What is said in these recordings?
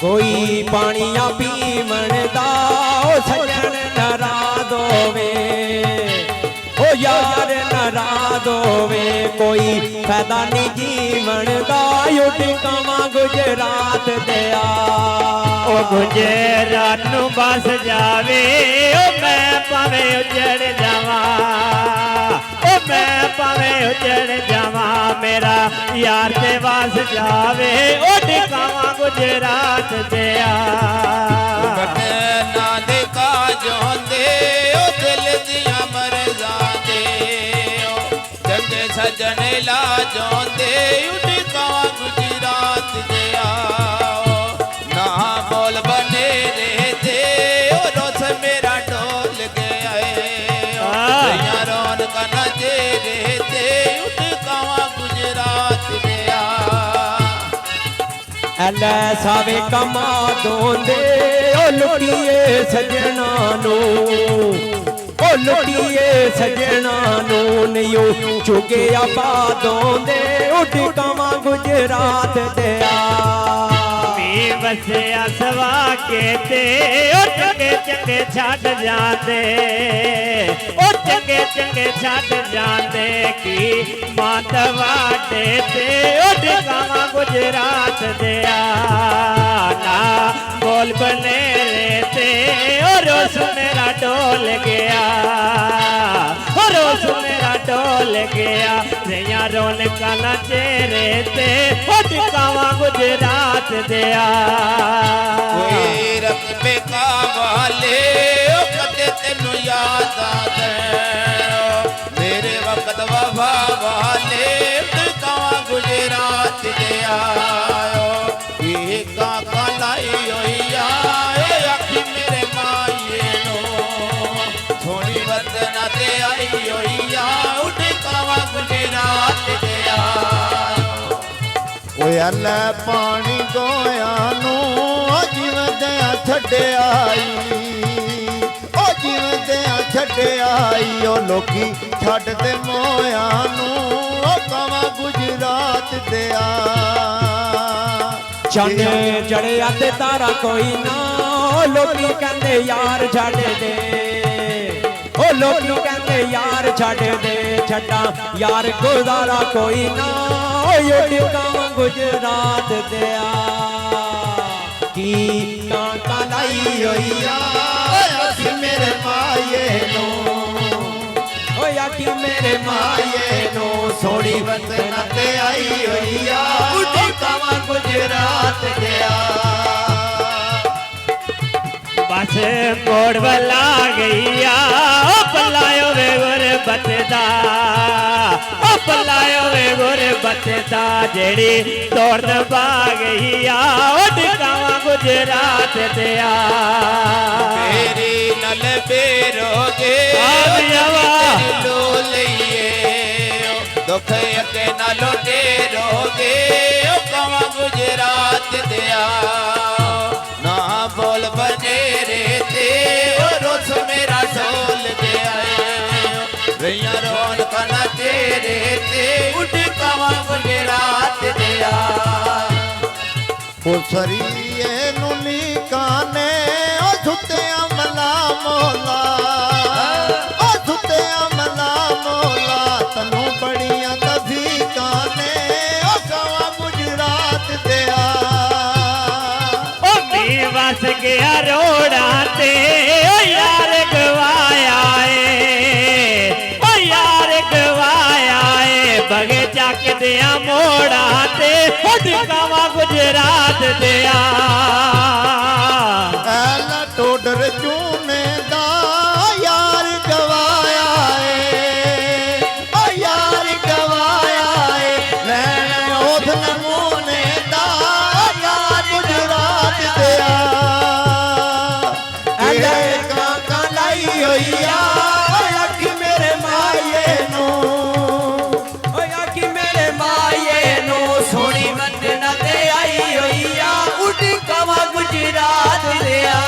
कोई पानिया पीवण दा ओ सजन नाराज होवे, ओ यार नाराज होवे। कोई फायदा नहीं जीवन दा उठ कवां गुजरात दिया। ओ गुजरात नू बस जावे ओ मैं भावे उजड़ जावा, ओ मैं भावे उजड़ जावा। मेरा यार ते बस जावे ओ ठिकावा गुजरात दिया। ना देखा जोंदे ओ दिल दिया मरज़ा दे, चंगे सजन ला जोंदे ठिकावा गुजरात दिया। ना बोल बने रहते ओ रोस मेरा ढोल गया है, रोन का नजे रहते ठिकावा गुजरात दिया। एलै सावे कमा दोंदे ओ लुटिए सजना नू, ओ लुटिए सजना नू नियो चुगे आबादोंदे उठ कवां गुजरात दिया। वसिया सवा के ते ओ चंगे चंगे छड़ जाते, ओ चंगे चंगे छड़ जाते की मात वाटे ते ओ ठिकावा गुजरात दिया। ना बोल बने रहते ओ रोस मेरा डोल गया, ओ रोस मेरा डोल गया। नैया रौनक ना चेहरे ते ओ ठिकावा गुजरात दिया। कोई रकबे का वाले ओ कदे तेनू याद आदे, मेरे वक्त वफा वाले ठिकावा गुजरात दिया। ये काका लाई होई आए आखी मेरे माये नो, सोनी वतना ते आई होई आ ठिकावा गुजरात दिया। ओए अल्लाह पानी गोया नू जीवदिया छड्डे आई, ओ जीवदिया छड्डे आई। ओ लोकी छड्ड दे मोया नू ओ कवां गुजरात दिया। चंद चढ़िया ते तारा कोई ना, ओ लोकी कहंदे यार छड्ड दे, ओ लोकी कहंदे यार छड्ड दे। छड्डा यार गुजारा कोई ना, ओ ठिकावा गुजरात दिया। की कांका लाई होई आखी मेरे माये नो, ओ आखी मेरे माये नो सोनी वतन ते आई होई आ ठिकावा गुजरात दिया। बस मोड़ वाला गईया ओ पलायो वे गुरबत दा, ओ पलायो वे गुरबत दा। जेड़ी दौड़ पा गईया ओ ठिकावा गुजरात दिया। मेरी नल बेरोगे लो लइए, दुख अगे नालो डेरोगे ओ कवां गुजरात दिया। ना बोल बने रहते ओ रोस मेरा ढोल गया है, भैया रोन का ना तेरे ते उठ कवां गुजरात दिया। सरिए नुली काने ओ धुते अमला मोला, ओ धुते अमला मोला। तनू बड़िया तभी काने ओ कवां गुजरात दिया। ओ मी वस गया रोड़ा ते ओ यार गवाया ए, ओ यार गवाया ए। बगे चक दिया मोड़ा ते ओ ठिकावा गुजरात दिया। ऐला टोडर चूने दा यार गवाया ए, ओ यार गवाया ए। लैन ओध नमूने दा यार गुजरात दिया। एलै कांका लाई होई आ आखी मेरे माये नू, ओ आखी मेरे माये नू सोनी वतना ते आई होई आ उठ कवां गुजरात दिया।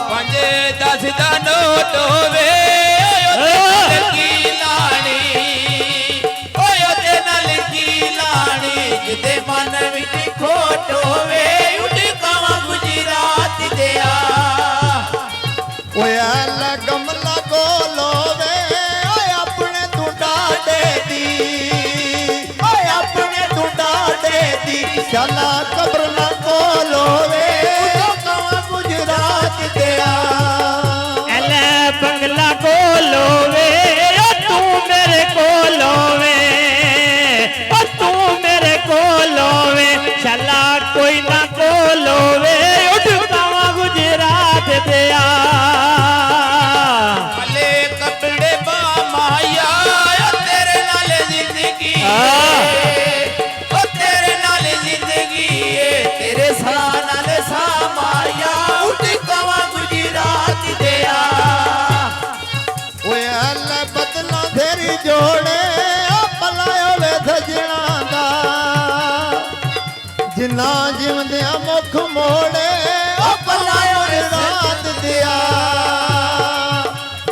5-10 दा नोट होवे की लानी, ओए नाल की लानी। जिते मन विच खोट होवे उठ कवां ਕਬਰ ਨਾ ਕੋਲ ਹੋਵੇ ਉਹ ਕਵਾਂ ਗੁਜਰਾਤ ਦਿਆ ਐਲੇ ਬੰਗਲਾ ਕੋਲ ਹੋਵੇ ਓ ਤੂੰ ਮੇਰੇ ਕੋਲ ਹੋਵੇ ਓ ਤੂੰ ਮੇਰੇ ਕੋਲ ਹੋਵੇ ਛੱਲਾ ਕੋਈ ਨਾ ਕੋਲ ਹੋਵੇ ਉੱਠ ਕਾਵਾਂ ਗੁਜਰਾਤ ਦਿਆ ਭਲੇ ਕੱਪੜੇ ਪਾ ਮਾਇਆ ਓ ਤੇਰੇ ਨਾਲ ਜ਼ਿੰਦਗੀ ਓ ਤੇਰੇ ਨਾਲ ਜ਼ਿੰਦਗੀ ਏ ਤੇਰੇ ਸਾਹ ਨਾਲ ਸਾਹ ਮਾਇਆ ਉੱਠ ਕਵਾਂ ਗੁਜਰਾਤ ਦਿਆ ਓਏ ਅੱਲਾ ਬਦਲਾ ਤੇਰੀ ਜੋੜੇ ਓ ਪਲਾਇਓ ਵੇ ਸਜਣਾ ਦਾ ਜਿੰਨਾ ਜਿਉਂਦਿਆਂ ਮੁਖ ਮੋੜੇ ਓ ਪਲਾਇਓ ਵੇ ਰਾਤ ਦਿਆ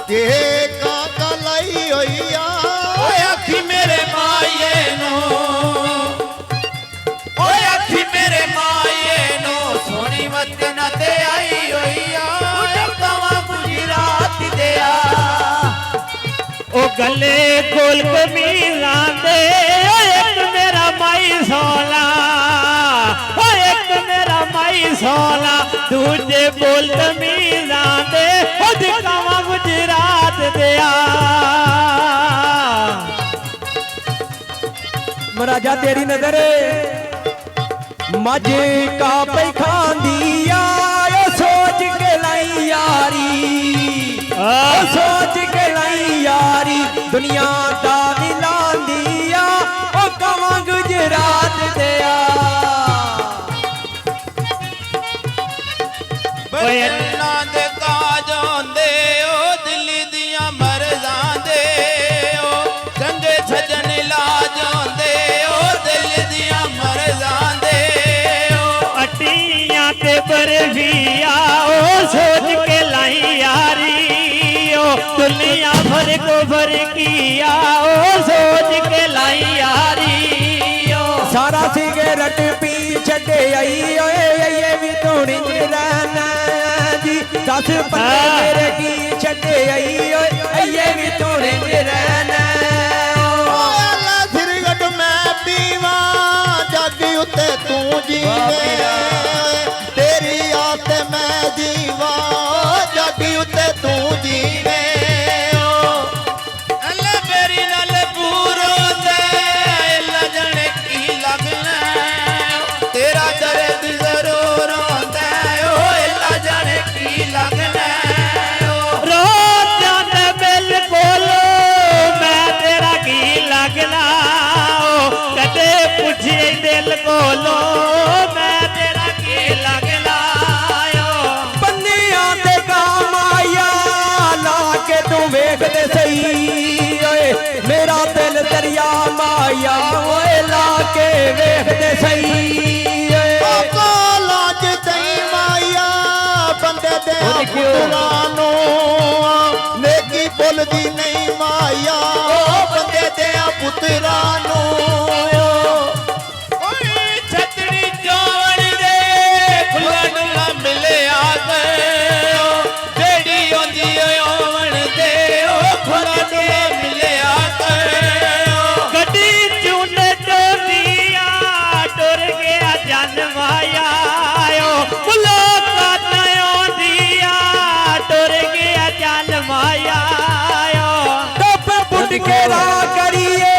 ਕਿ ਕਾਕਾ ਲਈ ਹੋਈ ਆ ਓਏ ਅੱਖੀ ਮੇਰੇ ਮਾਏ ਨੂੰ ਓਏ ਅੱਖੀ ਮੇਰੇ ਮਾਏ ਨੂੰ ਸੋਹਣੀ ਵਤਨ ਤੇ ਆਈ ਹੋਈ ਆ ਉੱਠ ਕਵਾਂ ਗੁਜਰਾਤ ਦਿਆ ਉਹ ਗੱਲੇ ਕੋਲ ਕਮੀਜ਼ਾਂ ਦੇ ਓਏ ਇੱਕ ਮੇਰਾ ਮਾਈ ਸੋਲਾ ਓਏ ਇੱਕ ਮੇਰਾ ਮਾਈ ਸੋਲਾ ਦੂਜੇ ਬੋਲ ਕਮੀਜ਼ਾਂ ਦੇ ਉਹ ਦਿਖਾਵਾਂ ਗੁਜਰਾਤ ਦਿਆ ਮਹਾਰਾਜਾ ਤੇਰੀ ਨਜ਼ਰ ਮੱਝ ਕਾ ਪਈ ਖਾਂਦੀ ਆ ਓ ਸੋਚ ਕੇ ਲਈ ਯਾਰੀ ਓ ਸੋਚ ਕੇ ਲਈ ਯਾਰੀ ਦੁਨੀਆ ਦਾ ਵੀ ਲਾਂਦੀ ਆ ਓ ਕਵਾਂ ਗੁਜਰਾਤ ਦਿਆ ਓਏ ਬੱਲਾਂ ਦੇ ਕਾਜ ਹੁੰਦੇ ਓ ਦਿੱਲੀ ਦੀਆਂ ਮਰਜ਼ਾਂ ਦੇ ਓ ਚੰਗੇ ਛੱਜਣ ਲਾਜ ਹੁੰਦੇ ਓ ਦਿਲ ਦੀਆਂ ਮਰਜ਼ਾਂ ਦੇ ਓ ਅਟੀਆਂ ਤੇ ਬਰਫੀਆ ਓ ਸੋਚ ਕੇ ਲਈ ਯਾਰੀ ਓ ਦੁਨੀਆ ਭਰ ਕੋ ਭਰ ਕੀਆ ਓ ਸੋਚ ਕੇ ਲਈ ਯਾਰੀ ਓ ਸਾਰਾ ਸਿਗਰਟ ਪੀ ਛੱਡੇ ਆਈ ਓਏ ਇਹ ਵੀ ਤੋੜੀ ਰਹਿਣਾ ਜੀ 10 ਪੱਤੇ ਮੇਰੇ ਕੀ ਛੱਡੇ ਆਈ ਓਏ ਇਹ ਵੀ ਤੋੜੀ ਰਹਿਣਾ ਓਏ ਅੱਲਾ ਸਿਰਗਟ ਮੈਂ ਪੀਵਾਂ ਜੱਗ ਉੱਤੇ ਤੂੰ ਜੀਵੇ ਤੇਰੀ ਆਸ ਤੇ ਮੈਂ ਜੀਵਾਂ ਜੱਗ ਉੱਤੇ ਤੂੰ ਜੀਵੇ ਅੱਲੇ ਮੇਰੀ ਨਾਲ ਪੂਰੋ ਤੇ ਲਜਣ ਕੀ ਲੱਗਣਾ ਤੇਰਾ ਦਰਦ ਜ਼ਰੂਰ ਹੁੰਦਾ ਓਏ ਲਜਣ ਕੀ ਲੱਗਣਾ ਰੋਜ਼ਾਂ ਦੇ ਬਿਲਕੁਲ ਮੈਂ ਤੇਰਾ ਕੀ ਲੱਗਣਾ ਓ ਕਦੇ ਪੁੱਛੇ ਦਿਲ ਕੋਲੋਂ ਮੈਂ ਤੇਰਾ ਕੀ ਲੱਗਣਾ ਓ ਬੰਦਿਆਂ ਤੇ ਕਾਮ ਆਇਆ ਲਾ ਕੇ ਤੂੰ ਵੇਖਦੇ ਸਹੀ ਓਏ ਮੇਰਾ ਦਿਲ ਦਰਿਆ ਮਾਇਆ ਓਏ ਲਾ ਕੇ ਵੇਖਦੇ ਸਹੀ ਓਏ ਕੋ ਲਾਜ ਤਈ ਮਾਇਆ ਬੰਦੇ ਦੇ ਪੁੱਤਰਾਂ ਨੂੰ ਨੇਕੀ ਭੁੱਲਦੀ ਨਹੀਂ ਮਾਇਆ ਓ ਬੰਦੇ ਦੇ ਪੁੱਤਰਾਂ ਨੂੰ ਓਏ ਛਤੜੀ ਜੋੜ ਦੇ ਖੁੱਲਣ ਨਾ ਮਿਲਿਆ ਕਰੋ ਜਿਹੜੀ ਆਉਂਦੀ ਓਏ ਆਵਣ ਦੇ ਓ ਖੁੱਲਣ ਨਾ ਮਿਲਿਆ ਕਰੋ ਗੱਡੀ ਚੁੰਨ ਟੋਰੀਆਂ ਟੁਰ ਗਿਆ ਜਨ ਮਾਇਆ ਓ ਮੁਲਾਕਾਤ ਆਉਂਦੀਆਂ ਟੁਰ ਗਿਆ ਜਨ ਮਾਇਆ ਓ ਟੱਪ ਪੁੱਟ ਕੇ ਰਾ ਕਰੀਏ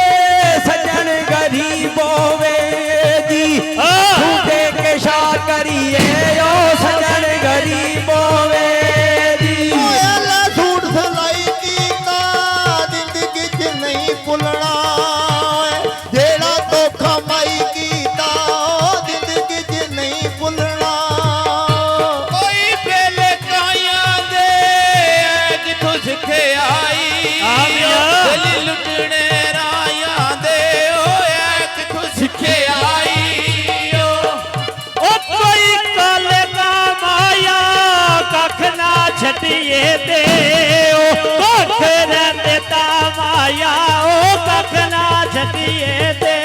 ਸੱਜਣ ਗਰੀਬ ਹੋਵੇ ਜੀ ਝੂਠੇ ਕੇ ਸ਼ਾ ਕਰੀਏ ਓ ਸੱਜਣ ਗਰੀਬ ਹੋਵੇ ਜੀ ਓਏ ਅੱਲਾ ਸੂਟ ਸਲਾਈ ਕੀਤਾ ਜ਼ਿੰਦਗੀ 'ਚ ਨਹੀਂ ਭੁੱਲਣਾ ਓਏ ਜਿਹੜਾ ਧੋਖਾ ਮਾਈ ਕੀਤਾ ਉਹ ਜ਼ਿੰਦਗੀ 'ਚ ਨਹੀਂ ਭੁੱਲਣਾ ਕੋਈ ਬੇਲੇ ਕਾਇਆਂ ਦੇ ਜਿੱਥੋਂ ਸਿੱਖਿਆ ਆਈ ਦਿਲ ਲੁੱਟਣੇ ਰਾਇਆਂ ਦੇ ਓਏ ਕਿੱਥੋਂ ਸਿੱਖਿਆ ਆਈ ਓ ਕੋਈ ਕੱਲ ਦਾ ਮਾਇਆ ਕੱਖ ਨਾ ਛੱਡੀਏ ਤੇ ਓ ਕੱਖ ਰਹਿੰਦੇ ਤਾਂ ਮਾਇਆ ਓ ਕੱਖ ਨਾ ਛੱਡੀਏ ਤੇ